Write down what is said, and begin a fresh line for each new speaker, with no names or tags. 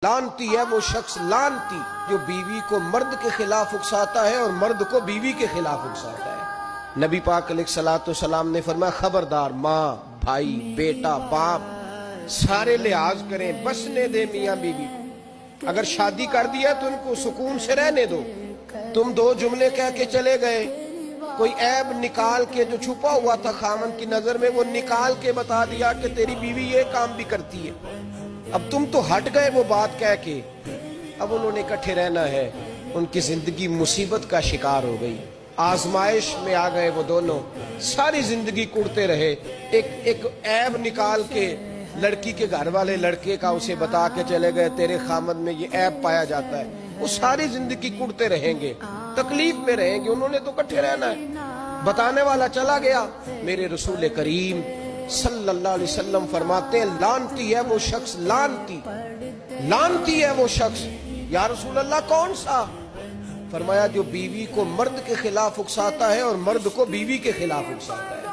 لانتی ہے وہ شخص لانتی جو بیوی کو مرد کے خلاف اکساتا ہے اور مرد کو بیوی کے خلاف اکساتا ہے۔ نبی پاک علیہ الصلوۃ والسلام نے فرمایا خبردار، ماں، بھائی، بیٹا، باپ سارے لحاظ کریں، بسنے دے میاں بیوی کو۔ اگر شادی کر دیا تو ان کو سکون سے رہنے دو۔ تم دو جملے کہہ کے چلے گئے، کوئی عیب نکال کے جو چھپا ہوا تھا خامن کی نظر میں وہ نکال کے بتا دیا کہ تیری بیوی یہ کام بھی کرتی ہے، اب تم تو ہٹ گئے وہ بات کہہ کے، اب انہوں نے اکٹھے رہنا ہے، ان کی زندگی مصیبت کا شکار ہو گئی، آزمائش میں آ گئے وہ دونوں، ساری زندگی کڑتے رہے۔ ایک عیب نکال کے لڑکی کے گھر والے لڑکے کا اسے بتا کے چلے گئے تیرے خامد میں یہ عیب پایا جاتا ہے، وہ ساری زندگی کڑتے رہیں گے، تکلیف میں رہیں گے، انہوں نے تو اکٹھے رہنا ہے۔ بتانے والا چلا گیا، میرے رسول کریم صلی اللہ علیہ وسلم فرماتے ہیں لانتی ہے وہ شخص، لانتی ہے وہ شخص۔ یا رسول اللہ کون سا؟ فرمایا جو بیوی کو مرد کے خلاف اکساتا ہے اور مرد کو بیوی کے خلاف اکساتا ہے۔